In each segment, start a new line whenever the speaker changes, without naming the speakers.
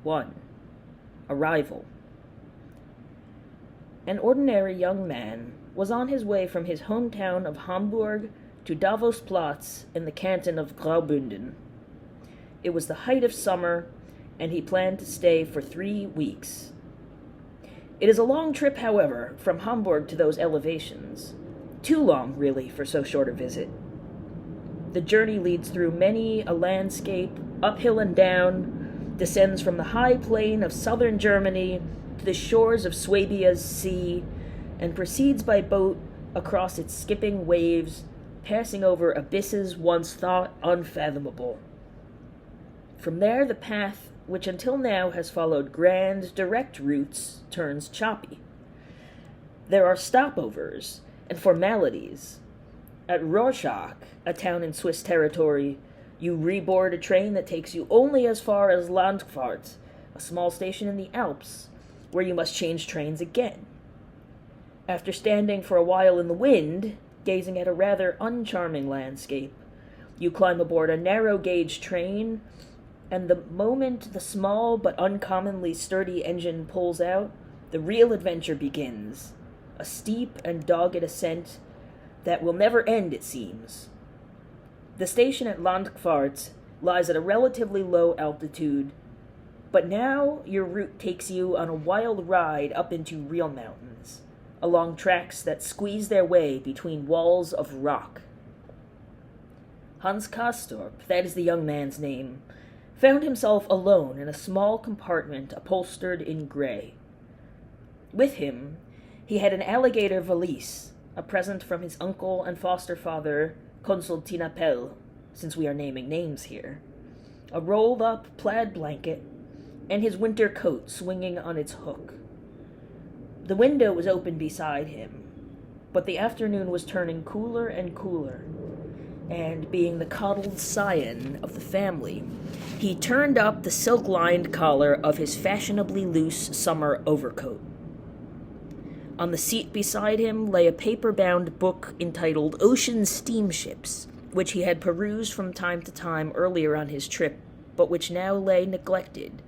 1. Arrival. An ordinary young man was on his way from his hometown of Hamburg to Davosplatz in the canton of Graubünden. It was the height of summer, and he planned to stay for 3 weeks. It is a long trip, however, from Hamburg to those elevations. Too long, really, for so short a visit. The journey leads through many a landscape, uphill and down, descends from the high plain of southern Germany to the shores of Swabia's sea, and proceeds by boat across its skipping waves, passing over abysses once thought unfathomable. From there, the path, which until now has followed grand, direct routes, turns choppy. There are stopovers and formalities. At Rorschach, a town in Swiss territory, you reboard a train that takes you only as far as Landquart, a small station in the Alps, where you must change trains again. After standing for a while in the wind, gazing at a rather uncharming landscape, you climb aboard a narrow-gauge train, and the moment the small but uncommonly sturdy engine pulls out, the real adventure begins, a steep and dogged ascent that will never end, it seems. The station at Landquart lies at a relatively low altitude, but now your route takes you on a wild ride up into real mountains, along tracks that squeeze their way between walls of rock. Hans Castorp, that is the young man's name, found himself alone in a small compartment upholstered in gray. With him, he had an alligator valise, a present from his uncle and foster father, Consul Tinapel, since we are naming names here, a rolled-up plaid blanket, and his winter coat swinging on its hook. The window was open beside him, but the afternoon was turning cooler and cooler, and being the coddled scion of the family, he turned up the silk-lined collar of his fashionably loose summer overcoat. On the seat beside him lay a paper-bound book entitled Ocean Steamships, which he had perused from time to time earlier on his trip, but which now lay neglected,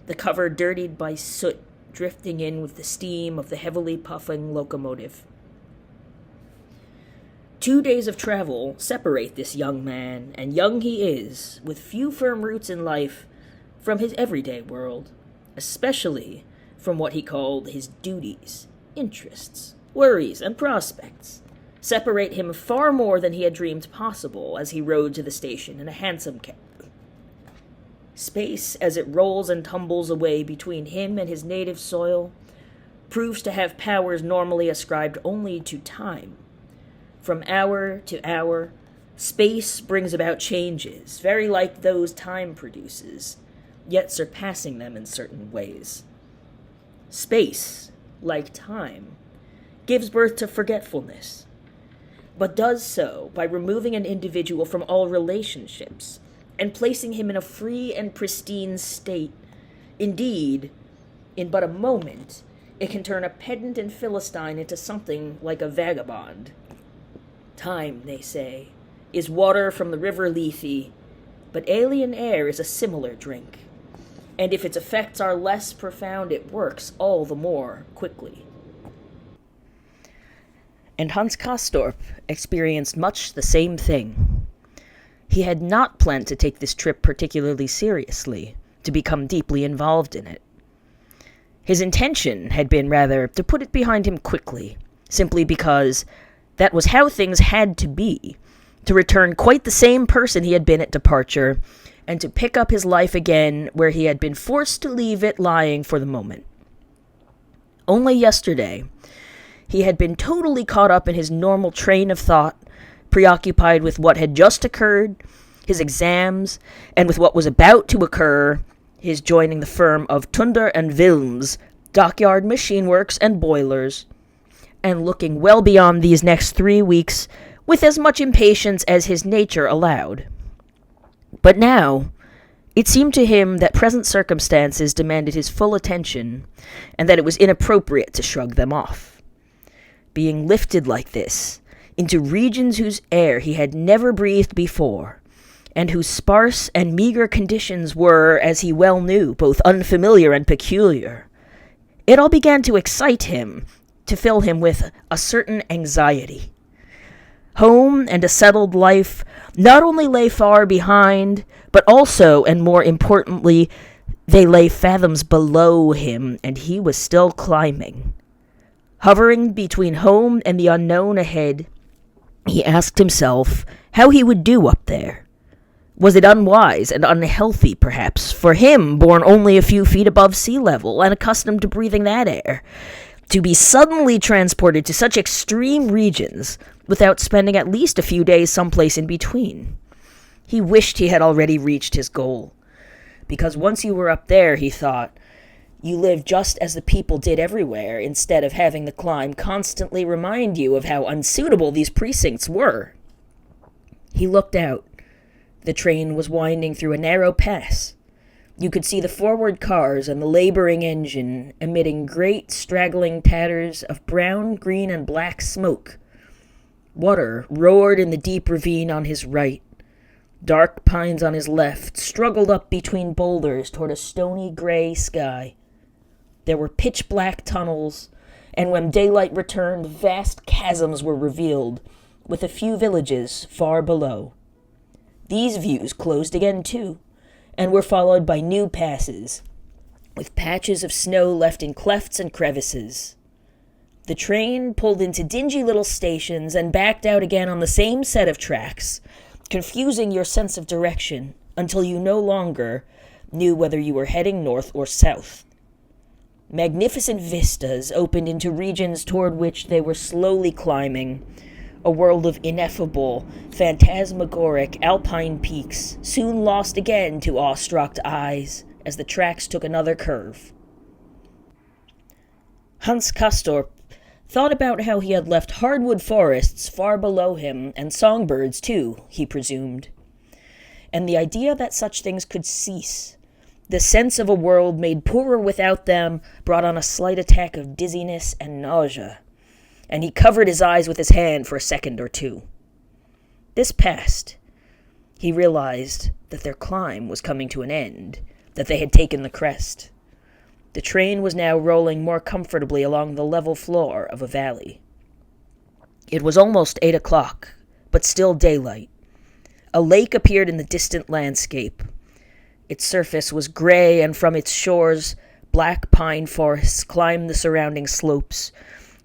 the cover dirtied by soot drifting in with the steam of the heavily puffing locomotive. 2 days of travel separate this young man, and young he is, with few firm roots in life, from his everyday world, especially from what he called his duties, interests, worries, and prospects, separate him far more than he had dreamed possible as he rode to the station in a hansom cab. Space, as it rolls and tumbles away between him and his native soil, proves to have powers normally ascribed only to time. From hour to hour, space brings about changes, very like those time produces, yet surpassing them in certain ways. Space, like time, gives birth to forgetfulness, but does so by removing an individual from all relationships and placing him in a free and pristine state. Indeed, in but a moment, it can turn a pedant and philistine into something like a vagabond. Time, they say, is water from the river Lethe, but alien air is a similar drink, and if its effects are less profound, it works all the more quickly. And Hans Castorp experienced much the same thing. He had not planned to take this trip particularly seriously, to become deeply involved in it. His intention had been, rather, to put it behind him quickly, simply because that was how things had to be, to return quite the same person he had been at departure, and to pick up his life again where he had been forced to leave it lying for the moment. Only yesterday, he had been totally caught up in his normal train of thought, preoccupied with what had just occurred, his exams, and with what was about to occur, his joining the firm of Tunder and Wilms, dockyard machine works and boilers, and looking well beyond these next 3 weeks with as much impatience as his nature allowed. But now, it seemed to him that present circumstances demanded his full attention, and that it was inappropriate to shrug them off. Being lifted like this, into regions whose air he had never breathed before, and whose sparse and meager conditions were, as he well knew, both unfamiliar and peculiar. It all began to excite him, to fill him with a certain anxiety. Home and a settled life not only lay far behind, but also, and more importantly, they lay fathoms below him, and he was still climbing. Hovering between home and the unknown ahead, he asked himself how he would do up there. Was it unwise and unhealthy, perhaps, for him, born only a few feet above sea level and accustomed to breathing that air, to be suddenly transported to such extreme regions without spending at least a few days someplace in between? He wished he had already reached his goal, because once you were up there, he thought, you lived just as the people did everywhere, instead of having the climb constantly remind you of how unsuitable these precincts were. He looked out. The train was winding through a narrow pass. You could see the forward cars and the laboring engine emitting great straggling tatters of brown, green, and black smoke. Water roared in the deep ravine on his right. Dark pines on his left struggled up between boulders toward a stony gray sky. There were pitch-black tunnels, and when daylight returned, vast chasms were revealed, with a few villages far below. These views closed again, too, and were followed by new passes, with patches of snow left in clefts and crevices. The train pulled into dingy little stations and backed out again on the same set of tracks, confusing your sense of direction until you no longer knew whether you were heading north or south. Magnificent vistas opened into regions toward which they were slowly climbing, a world of ineffable, phantasmagoric alpine peaks, soon lost again to awestruck eyes as the tracks took another curve. Hans Castorp thought about how he had left hardwood forests far below him, and songbirds, too, he presumed. And the idea that such things could cease, the sense of a world made poorer without them, brought on a slight attack of dizziness and nausea, and he covered his eyes with his hand for a second or two. This passed. He realized that their climb was coming to an end, that they had taken the crest. The train was now rolling more comfortably along the level floor of a valley. It was almost 8 o'clock, but still daylight. A lake appeared in the distant landscape. Its surface was gray, and from its shores, black pine forests climbed the surrounding slopes,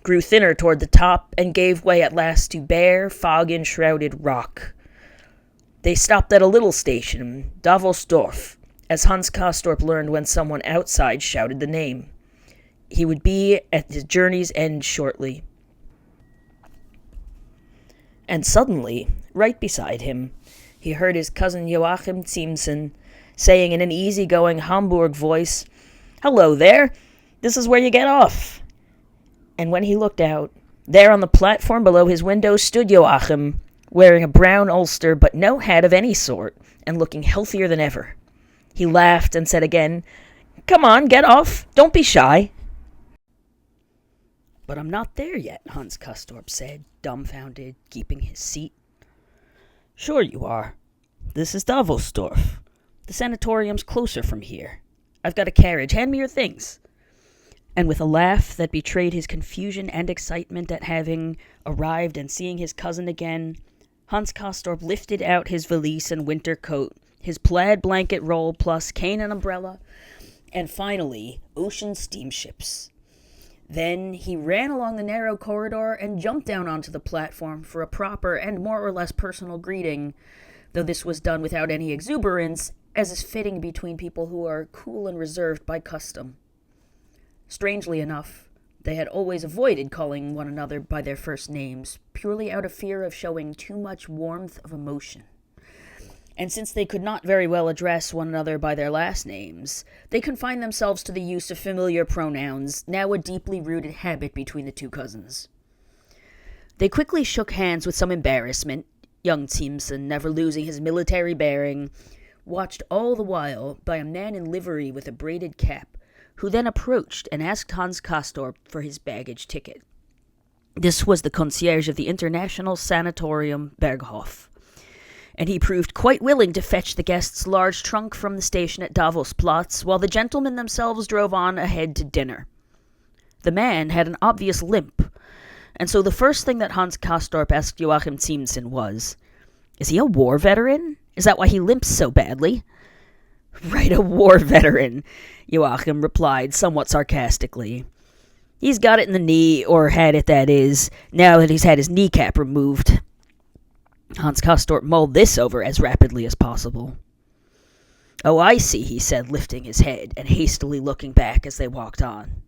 grew thinner toward the top, and gave way at last to bare, fog-enshrouded rock. They stopped at a little station, Davosdorf, as Hans Castorp learned when someone outside shouted the name. He would be at his journey's end shortly. And suddenly, right beside him, he heard his cousin Joachim Ziemßen saying in an easy-going Hamburg voice, "Hello there, this is where you get off." And when he looked out, there on the platform below his window stood Joachim, wearing a brown ulster but no hat of any sort, and looking healthier than ever. He laughed and said again, "Come on, get off. Don't be shy." "But I'm not there yet," Hans Castorp said, dumbfounded, keeping his seat. "Sure you are. This is Davosdorf. The sanatorium's closer from here. I've got a carriage. Hand me your things." And with a laugh that betrayed his confusion and excitement at having arrived and seeing his cousin again, Hans Castorp lifted out his valise and winter coat, his plaid blanket roll plus cane and umbrella, and finally, ocean steamships. Then he ran along the narrow corridor and jumped down onto the platform for a proper and more or less personal greeting, though this was done without any exuberance, as is fitting between people who are cool and reserved by custom. Strangely enough, they had always avoided calling one another by their first names, purely out of fear of showing too much warmth of emotion. And since they could not very well address one another by their last names, they confined themselves to the use of familiar pronouns, now a deeply rooted habit between the two cousins. They quickly shook hands with some embarrassment. Young Ziemßen, never losing his military bearing, watched all the while by a man in livery with a braided cap, who then approached and asked Hans Castorp for his baggage ticket. This was the concierge of the International Sanatorium Berghof, and he proved quite willing to fetch the guest's large trunk from the station at Davosplatz, while the gentlemen themselves drove on ahead to dinner. The man had an obvious limp, and so the first thing that Hans Castorp asked Joachim Ziemßen was, "Is he a war veteran? Is that why he limps so badly?" "Right, a war veteran," Joachim replied somewhat sarcastically. "He's got it in the knee, or had it, that is, now that he's had his kneecap removed." Hans Castorp mulled this over as rapidly as possible. "Oh, I see," he said, lifting his head and hastily looking back as they walked on.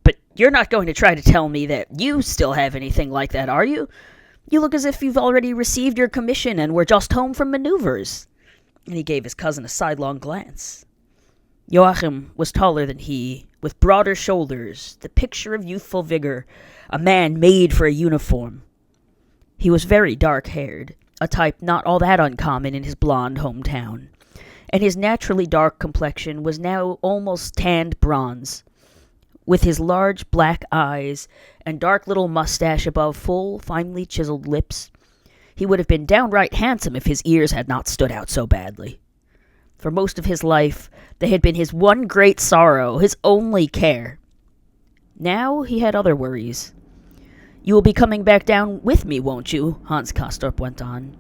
"But you're not going to try to tell me that you still have anything like that, are you? You look as if you've already received your commission and were just home from maneuvers." And he gave his cousin a sidelong glance. Joachim was taller than he, with broader shoulders, the picture of youthful vigor, a man made for a uniform. He was very dark-haired, a type not all that uncommon in his blonde hometown, and his naturally dark complexion was now almost tanned bronze. With his large black eyes and dark little mustache above full, finely chiseled lips, he would have been downright handsome if his ears had not stood out so badly. For most of his life, they had been his one great sorrow, his only care. Now he had other worries. "You will be coming back down with me, won't you?" Hans Castorp went on.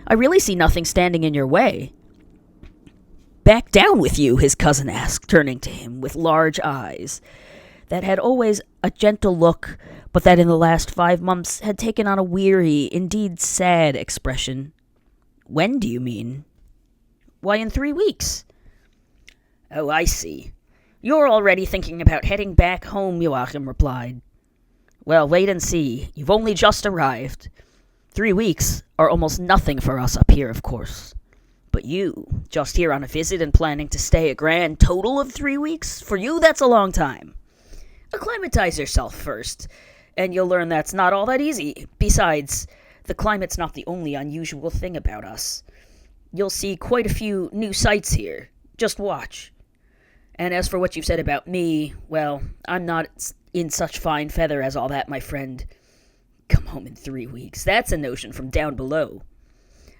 "I really see nothing standing in your way." "Back down with you?" his cousin asked, turning to him with large eyes that had always a gentle look, but that in the last 5 months had taken on a weary, indeed sad expression. "When do you mean?" "Why, in 3 weeks." "Oh, I see. You're already thinking about heading back home," Joachim replied. "Well, wait and see. You've only just arrived. 3 weeks are almost nothing for us up here, of course. But you, just here on a visit and planning to stay a grand total of 3 weeks? For you, that's a long time. Acclimatize yourself first, and you'll learn that's not all that easy. Besides, the climate's not the only unusual thing about us. You'll see quite a few new sights here. Just watch. And as for what you've said about me, well, I'm not in such fine feather as all that, my friend. Come home in 3 weeks. That's a notion from down below.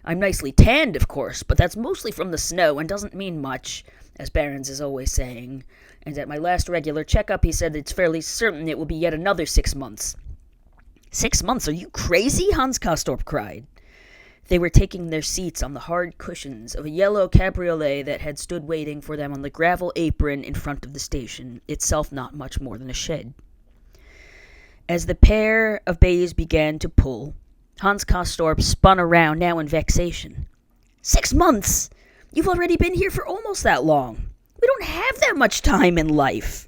I'm nicely tanned, of course, but that's mostly from the snow and doesn't mean much, as Behrens is always saying. And at my last regular checkup, he said it's fairly certain it will be yet another 6 months. 6 months? Are you crazy? Hans Castorp cried. They were taking their seats on the hard cushions of a yellow cabriolet that had stood waiting for them on the gravel apron in front of the station, itself not much more than a shed. As the pair of bays began to pull, Hans Castorp spun around, now in vexation. 6 months! You've already been here for almost that long. We don't have that much time in life.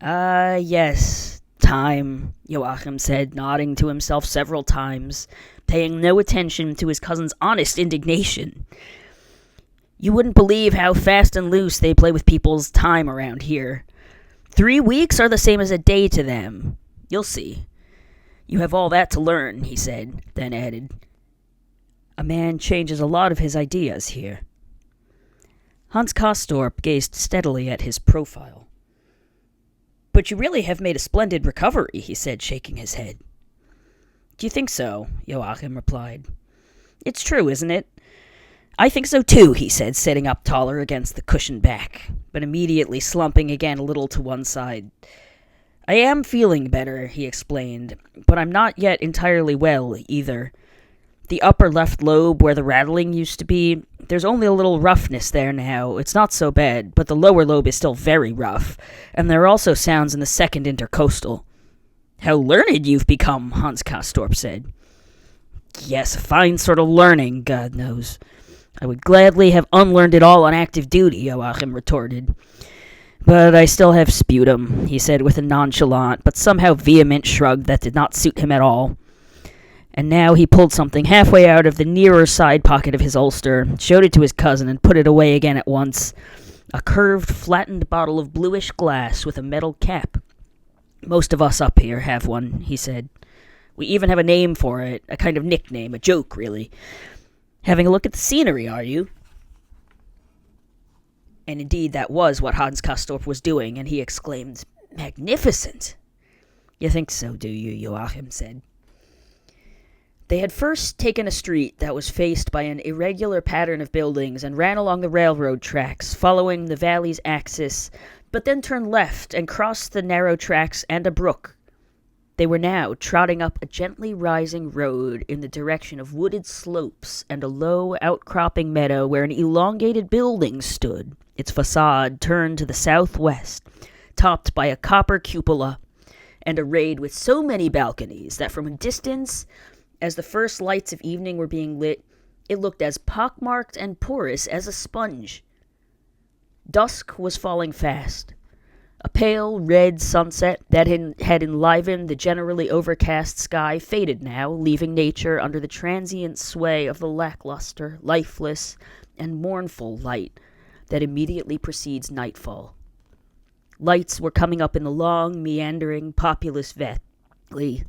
Yes, time, Joachim said, nodding to himself several times, paying no attention to his cousin's honest indignation. You wouldn't believe how fast and loose they play with people's time around here. 3 weeks are the same as a day to them. You'll see. You have all that to learn, he said, then added, a man changes a lot of his ideas here. Hans Castorp gazed steadily at his profile. But you really have made a splendid recovery, he said, shaking his head. Do you think so? Joachim replied. It's true, isn't it? I think so too, he said, sitting up taller against the cushioned back, but immediately slumping again a little to one side. I am feeling better, he explained, but I'm not yet entirely well, either. The upper left lobe where the rattling used to be, there's only a little roughness there now. It's not so bad, but the lower lobe is still very rough, and there are also sounds in the second intercostal. How learned you've become, Hans Castorp said. Yes, a fine sort of learning, God knows. I would gladly have unlearned it all on active duty, Joachim retorted. But I still have sputum, he said with a nonchalant but somehow vehement shrug that did not suit him at all. And now he pulled something halfway out of the nearer side pocket of his ulster, showed it to his cousin, and put it away again at once. A curved, flattened bottle of bluish glass with a metal cap. Most of us up here have one, he said. We even have a name for it, a kind of nickname, a joke, really. Having a look at the scenery, are you? And indeed that was what Hans Castorp was doing, and he exclaimed, Magnificent! You think so, do you? Joachim said. They had first taken a street that was faced by an irregular pattern of buildings and ran along the railroad tracks, following the valley's axis, but then turned left and crossed the narrow tracks and a brook. They were now trotting up a gently rising road in the direction of wooded slopes and a low, outcropping meadow where an elongated building stood, its facade turned to the southwest, topped by a copper cupola, and arrayed with so many balconies that from a distance, as the first lights of evening were being lit, it looked as pockmarked and porous as a sponge. Dusk was falling fast. A pale red sunset that had enlivened the generally overcast sky faded now, leaving nature under the transient sway of the lackluster, lifeless, and mournful light that immediately precedes nightfall. Lights were coming up in the long, meandering, populous valley,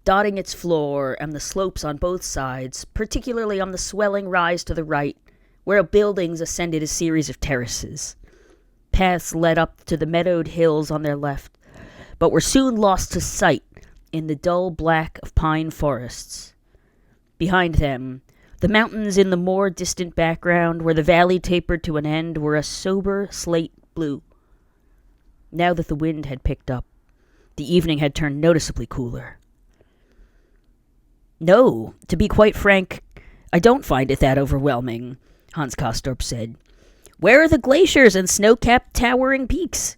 dotting its floor and the slopes on both sides, particularly on the swelling rise to the right, where buildings ascended a series of terraces. Paths led up to the meadowed hills on their left, but were soon lost to sight in the dull black of pine forests. Behind them, the mountains in the more distant background, where the valley tapered to an end, were a sober slate blue. Now that the wind had picked up, the evening had turned noticeably cooler. "No, to be quite frank, I don't find it that overwhelming," Hans Castorp said. "Where are the glaciers and snow-capped towering peaks?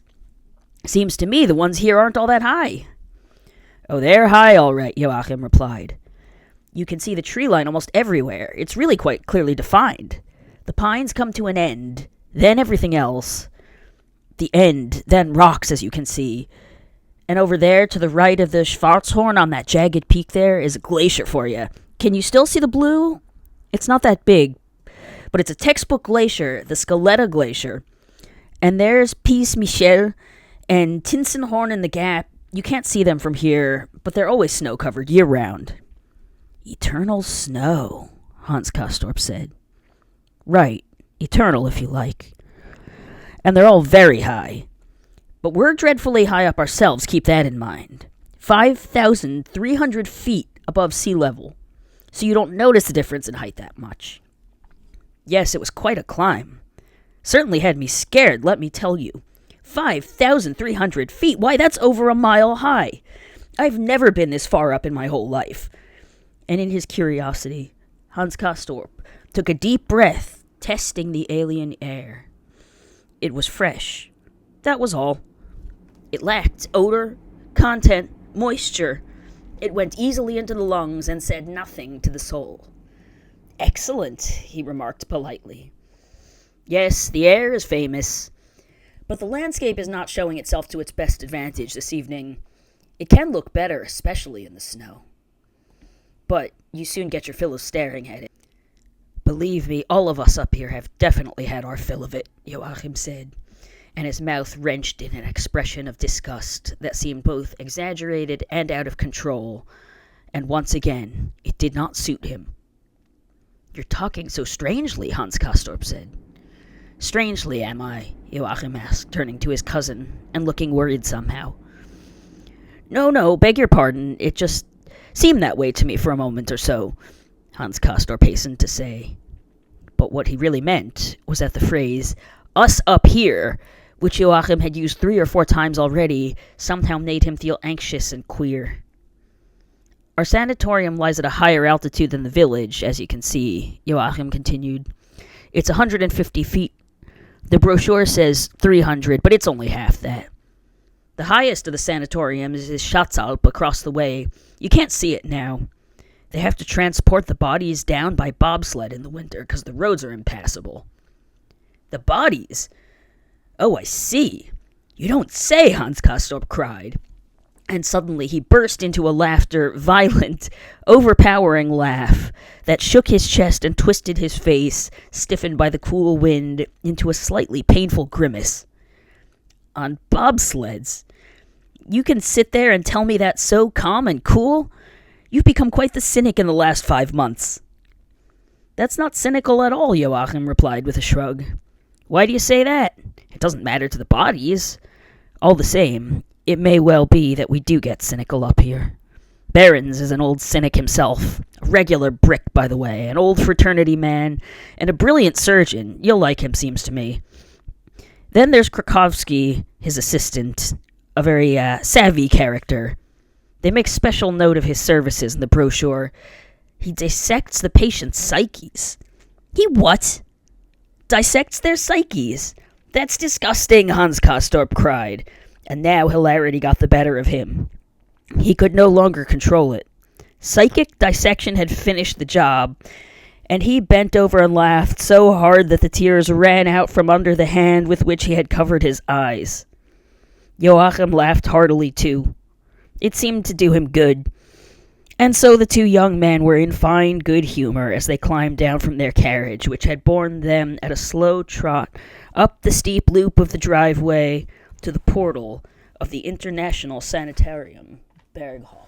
Seems to me the ones here aren't all that high." "Oh, they're high all right," Joachim replied. "You can see the tree line almost everywhere. It's really quite clearly defined. The pines come to an end, then everything else. The end, then rocks, as you can see. And over there, to the right of the Schwarzhorn on that jagged peak there, is a glacier for you. Can you still see the blue? It's not that big, but it's a textbook glacier, the Scaletta Glacier. And there's Piz Michel and Tinsenhorn in the Gap. You can't see them from here, but they're always snow-covered year-round." "Eternal snow," Hans Castorp said. "Right, eternal if you like. And they're all very high. But we're dreadfully high up ourselves, keep that in mind. 5,300 feet above sea level, so you don't notice the difference in height that much. Yes, it was quite a climb. Certainly had me scared, let me tell you. 5,300 feet, why, that's over a mile high. I've never been this far up in my whole life." And in his curiosity, Hans Castorp took a deep breath, testing the alien air. It was fresh. That was all. It lacked odor, content, moisture. It went easily into the lungs and said nothing to the soul. "Excellent," he remarked politely. "Yes, the air is famous, but the landscape is not showing itself to its best advantage this evening. It can look better, especially in the snow. But you soon get your fill of staring at it." "Believe me, all of us up here have definitely had our fill of it," Joachim said, and his mouth wrenched in an expression of disgust that seemed both exaggerated and out of control, and once again it did not suit him. "You're talking so strangely," Hans Castorp said. "Strangely, am I?" Joachim asked, turning to his cousin and looking worried somehow. No, beg your pardon, it just seemed that way to me for a moment or so," Hans Castorp hastened to say. But what he really meant was that the phrase, "us up here," which Joachim had used 3 or 4 times already, somehow made him feel anxious and queer. "Our sanatorium lies at a higher altitude than the village, as you can see," Joachim continued. "It's 150 feet. The brochure says 300, but it's only half that. The highest of the sanatoriums is Schatzalp across the way. You can't see it now. They have to transport the bodies down by bobsled in the winter because the roads are impassable." "The bodies? Oh, I see. You don't say," Hans Castorp cried. And suddenly he burst into a violent, overpowering laugh that shook his chest and twisted his face, stiffened by the cool wind, into a slightly painful grimace. "On bobsleds? You can sit there and tell me that so calm and cool? You've become quite the cynic in the last 5 months." "That's not cynical at all," Joachim replied with a shrug. "Why do you say that? It doesn't matter to the bodies. All the same, it may well be that we do get cynical up here.
Behrens is an old cynic himself, a regular brick, by the way, an old fraternity man, and a brilliant surgeon. You'll like him, seems to me. Then there's Krakowski, his assistant, a very savvy character. They make special note of his services in the brochure. He dissects the patient's psyches. He what? Dissects their psyches. That's disgusting, Hans Castorp cried, and now hilarity got the better of him. He could no longer control it. Psychic dissection had finished the job, and he bent over and laughed so hard that the tears ran out from under the hand with which he had covered his eyes. Joachim laughed heartily too. It seemed to do him good. And so the two young men were in fine good humor as they climbed down from their carriage, which had borne them at a slow trot up the steep loop of the driveway to the portal of the International Sanitarium, Bergmann.